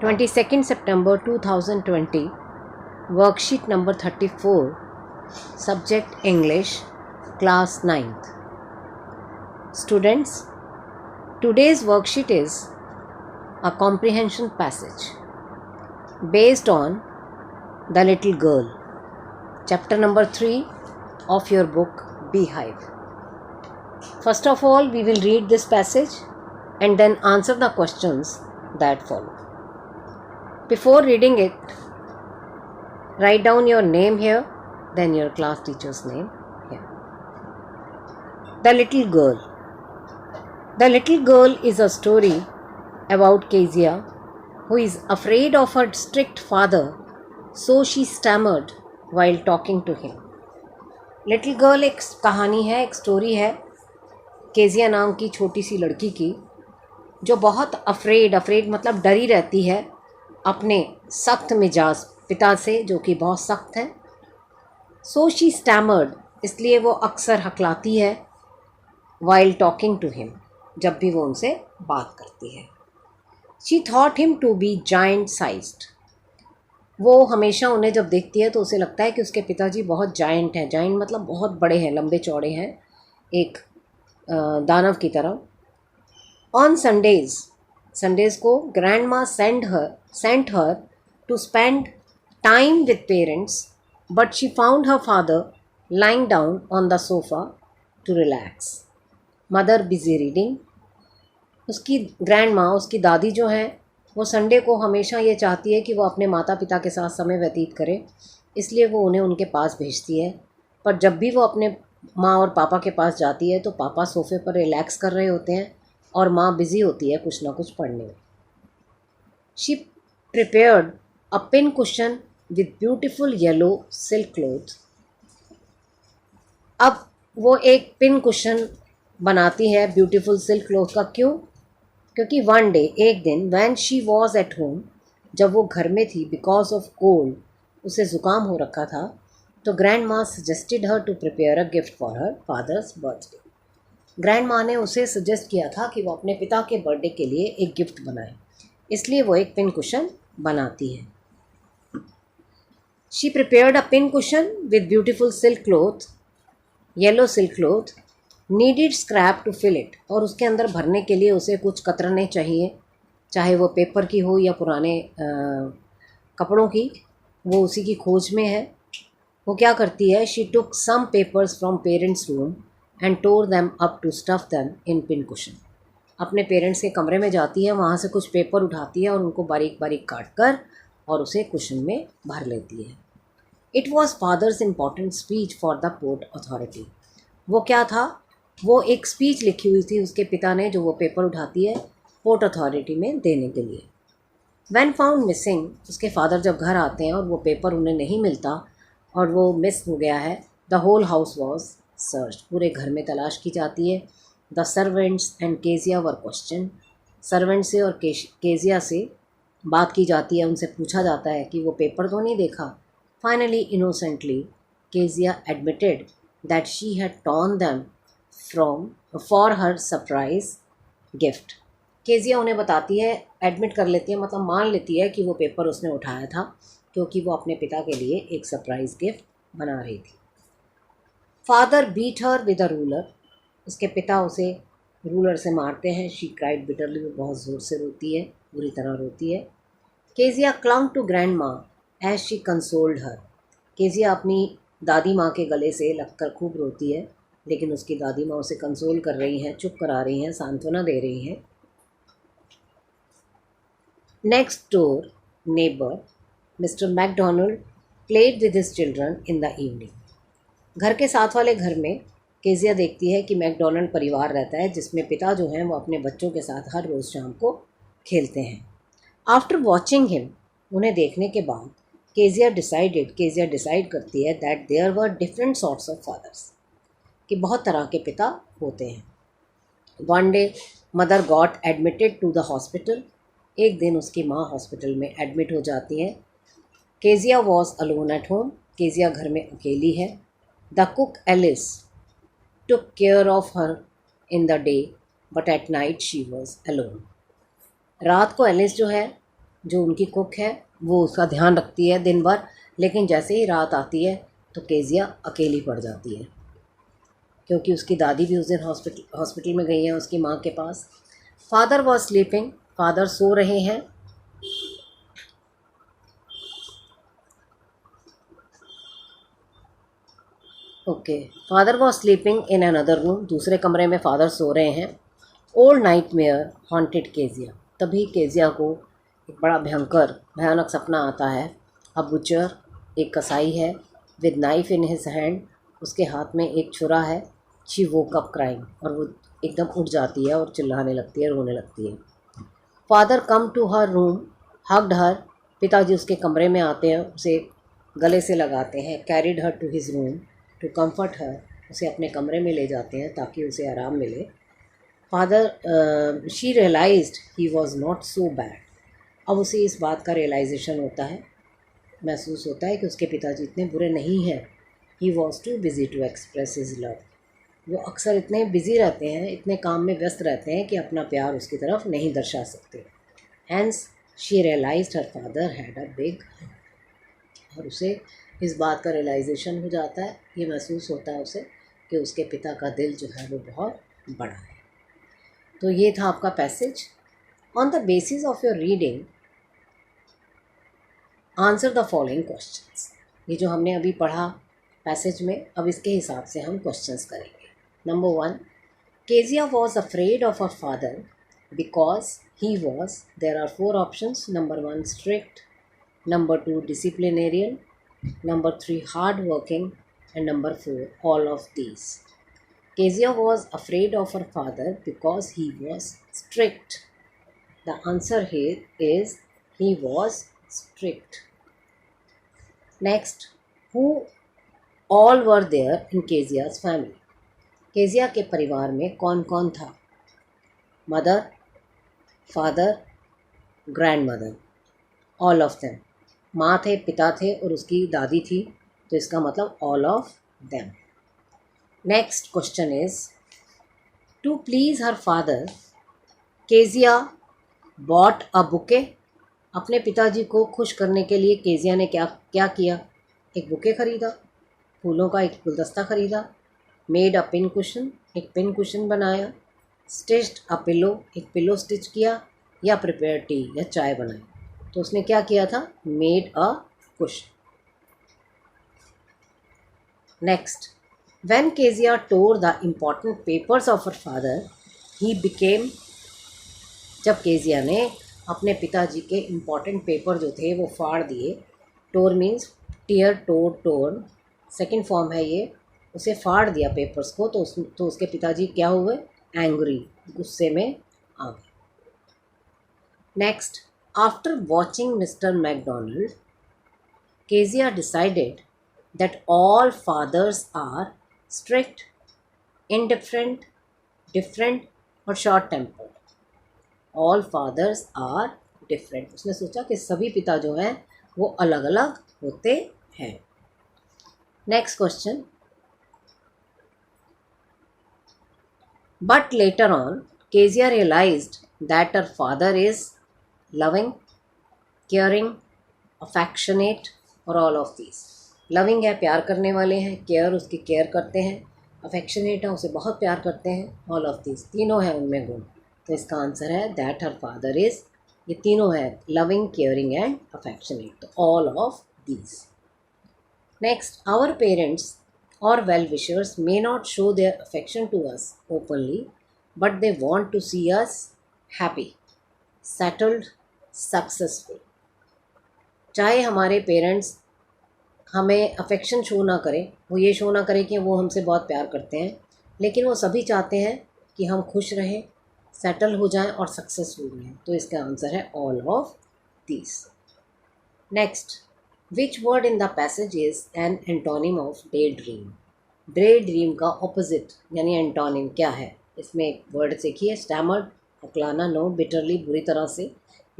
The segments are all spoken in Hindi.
22nd September 2020, worksheet number 34, subject English, class 9th. Students, today's worksheet is a comprehension passage based on The Little Girl, chapter number 3 of your book Beehive. First of all, we will read this passage and then answer the questions that follow. Before reading it, write down your name here, then your class teacher's name here. The Little Girl. The Little Girl is a story about Kezia, who is afraid of her strict father, so she stammered while talking to him. Little girl एक कहानी है, एक स्टोरी है केजिया नाम की छोटी सी लड़की की, जो बहुत अफ्रेड मतलब डरी रहती है अपने सख्त मिजाज पिता से, जो कि बहुत सख्त है. सो शी स्टैमर्ड, इसलिए वो अक्सर हकलाती है. वाइल टॉकिंग टू हिम, जब भी वो उनसे बात करती है. She thought him to be giant sized. वो हमेशा उन्हें जब देखती है तो उसे लगता है कि उसके पिताजी बहुत जाइंट हैं. जाइंट मतलब बहुत बड़े हैं, लंबे चौड़े हैं, एक दानव की तरह. ऑन संडेज़ को grandma sent her to spend time with parents, but she found her father lying down on the sofa to relax. Mother busy reading. उसकी ग्रैंड माँ, उसकी दादी जो है, वो संडे को हमेशा ये चाहती है कि वो अपने माता पिता के साथ समय व्यतीत करे, इसलिए वो उन्हें उनके पास भेजती है. पर जब भी वो अपने माँ और पापा के पास जाती है तो पापा सोफ़े पर रिलैक्स कर रहे होते हैं और माँ बिज़ी होती है कुछ ना कुछ पढ़ने में. She prepared a pin cushion with beautiful yellow silk cloth. अब वो एक पिन कुशन बनाती है ब्यूटीफुल सिल्क क्लॉथ का. क्यों? क्योंकि वन डे, एक दिन, when she was at home, जब वो घर में थी, बिकॉज ऑफ कोल्ड, उसे ज़ुकाम हो रखा था, तो grandma suggested her to prepare a gift for her father's birthday. Grandma ने उसे सजेस्ट किया था कि वो अपने पिता के बर्थडे के लिए एक गिफ्ट बनाए, इसलिए वो एक पिन कुशन बनाती है. She prepared a pin cushion with beautiful silk cloth, yellow silk cloth. Needed scrap to fill it, और उसके अंदर भरने के लिए उसे कुछ कतरने चाहिए, चाहे वो पेपर की हो या पुराने कपड़ों की. वो उसी की खोज में है. वो क्या करती है? She took some papers from parents room and tore them up to stuff them in pin cushion. अपने पेरेंट्स के कमरे में जाती है, वहाँ से कुछ पेपर उठाती है और उनको बारीक बारीक काट कर और उसे कुशन में भर लेती है. It was father's important speech for the port authority. वो क्या था? वो एक स्पीच लिखी हुई थी उसके पिता ने, जो वो पेपर उठाती है पोर्ट अथॉरिटी में देने के लिए. व्हेन फाउंड मिसिंग, उसके फादर जब घर आते हैं और वो पेपर उन्हें नहीं मिलता और वो मिस हो गया है, the whole house was search. पूरे घर में तलाश की जाती है. The servants and Kezia were question. Servant से और केजिया से बात की जाती है, उनसे पूछा जाता है कि वो पेपर तो नहीं देखा. Finally innocently Kezia admitted that she had torn them for her surprise gift. Kezia उन्हें बताती है, एडमिट कर लेती है, मतलब मान लेती है कि वो पेपर उसने उठाया था क्योंकि वो अपने पिता के लिए एक सरप्राइज गिफ्ट बना रही थी. Father beat her with a ruler. उसके पिता उसे रूलर से मारते हैं. शी क्राइड बिटरली, वो बहुत ज़ोर से रोती है, बुरी तरह रोती है. Kezia clung to grandma as she consoled her. Kezia अपनी दादी माँ के गले से लगकर खूब रोती है, लेकिन उसकी दादी माँ उसे कंसोल कर रही हैं, चुप करा रही हैं, सांत्वना दे रही हैं. Next door neighbour mister McDonald played with his children in the evening. घर के साथ वाले घर में केजिया देखती है कि मैकडोनल्ड परिवार रहता है, जिसमें पिता जो हैं वो अपने बच्चों के साथ हर रोज़ शाम को खेलते हैं. आफ्टर वॉचिंग हिम, उन्हें देखने के बाद केजिया डिसाइड करती है that there were different sorts of fathers, कि बहुत तरह के पिता होते हैं. One day mother got admitted to the hospital. एक दिन उसकी माँ हॉस्पिटल में एडमिट हो जाती है. Kezia was alone at home. Kezia घर में अकेली है. The cook Alice took care of her in the day, but at night she was alone. रात को एलिस जो है जो उनकी कुक है वो उसका ध्यान रखती है दिन भर, लेकिन जैसे ही रात आती है तो केजिया अकेली पड़ जाती है, क्योंकि उसकी दादी भी उस दिन हॉस्पिटल में गई है उसकी माँ के पास। फादर वॉज स्लीपिंग, फादर सो रहे हैं। Okay, father was sleeping in another room, दूसरे कमरे में फादर सो रहे हैं। ओल्ड नाइटमेयर हॉन्टेड केजिया, तभी केजिया को एक बड़ा भयानक सपना आता है। अ बुचर, एक कसाई है, with knife in his hand, उसके हाथ में एक छुरा है। शी वोक अप क्राइंग, और वो एकदम उठ जाती है और चिल्लाने लगती है, रोने लगती है। Father come to her room, hugged her, पिताजी उसके कमरे में आते हैं, उसे गले से लगाते हैं। Carried her to his room to comfort her, उसे अपने कमरे में ले जाते हैं ताकि उसे आराम मिले। Father she realised he was not so bad, अब उसे इस बात का रियलाइजेशन होता है, महसूस होता है कि उसके पिताजी इतने बुरे नहीं हैं। He was too busy to express his love, वो अक्सर इतने बिजी रहते हैं, इतने काम में व्यस्त रहते हैं कि अपना प्यार उसकी तरफ नहीं दर्शा सकते। Hence she realised her father had a big, और उसे इस बात का रियलाइजेशन हो जाता है, ये महसूस होता है उसे कि उसके पिता का दिल जो है वो बहुत बड़ा है। तो ये था आपका passage. On the basis of your reading answer the following questions. ये जो हमने अभी पढ़ा पैसेज में, अब इसके हिसाब से हम क्वेश्चंस करेंगे। Number 1, Kezia was afraid of her father because he was, there are 4 options. Number 1 strict, number 2 disciplinarian, number 3 hard working, and number 4 all of these. Kezia was afraid of her father because he was strict. The answer here is he was strict. Next, who all were there in Kezia's family? Kezia के परिवार में कौन कौन था? Mother, father, grandmother, all of them. माँ थे, पिता थे और उसकी दादी थी, तो इसका मतलब all of them. Next question is, to please her father Kezia bought a bouquet. अपने पिताजी को खुश करने के लिए केजिया ने क्या क्या किया? एक बुके खरीदा, फूलों का एक गुलदस्ता खरीदा। मेड अ पिन कुशन, एक पिन कुशन बनाया। स्टिच्ड अ पिलो, एक पिलो स्टिच किया। या प्रिपेयर टी, या चाय बनाई। तो उसने क्या किया था? Made a cushion. Next, when Kezia tore the important papers of her father, he became, जब केजिया ने अपने पिताजी के इम्पॉर्टेंट पेपर जो थे वो फाड़ दिए, टोर मीन्स टीयर, टोर, टोर्न, सेकेंड फॉर्म है ये, उसे फाड़ दिया पेपर्स को, तो उसके पिताजी क्या हुए? एंग्री, गुस्से में आ गए। Next, after watching mister McDonald, Kezia decided that all fathers are strict, indifferent, different और short tempered. All fathers are different. उसने सोचा कि सभी पिता जो हैं वो अलग अलग होते हैं। Next question, but later on Kezia realized that her father is loving, caring, affectionate और all of these. लविंग है, प्यार करने वाले हैं। केयर, उसकी केयर करते हैं। अफेक्शनेट है, उसे बहुत प्यार करते हैं। ऑल ऑफ दिस, तीनों हैं उनमें गुण। तो इसका आंसर है दैट हर फादर इज, ये तीनों है, लविंग, केयरिंग एंड अफेक्शनेट। तो all of these. Next, our parents और well wishers may not show their affection to us openly, but they want to see us happy, settled, successful. चाहे हमारे पेरेंट्स हमें अफेक्शन शो ना करें, वो ये शो ना करें कि वो हमसे बहुत प्यार करते हैं, लेकिन वो सभी चाहते हैं कि हम खुश रहें, सेटल हो जाएं और सक्सेसफुल रहें। तो इसका आंसर है all of these. Next, which word in the passage is an antonym of day dream? Day dream का ऑपोजिट यानी एंटोनिम क्या है? इसमें एक वर्ड सीखिए, स्टैमर्ड, अकलाना, नो, बिटरली, बुरी तरह से,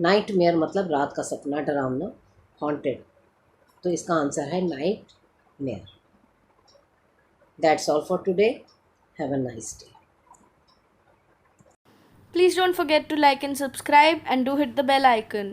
नाइटमेयर मतलब रात का सपना, डरावना, हॉन्टेड। तो इसका आंसर है night mayor. That's all for today. Have a nice day. Please don't forget to like and subscribe and do hit the bell icon.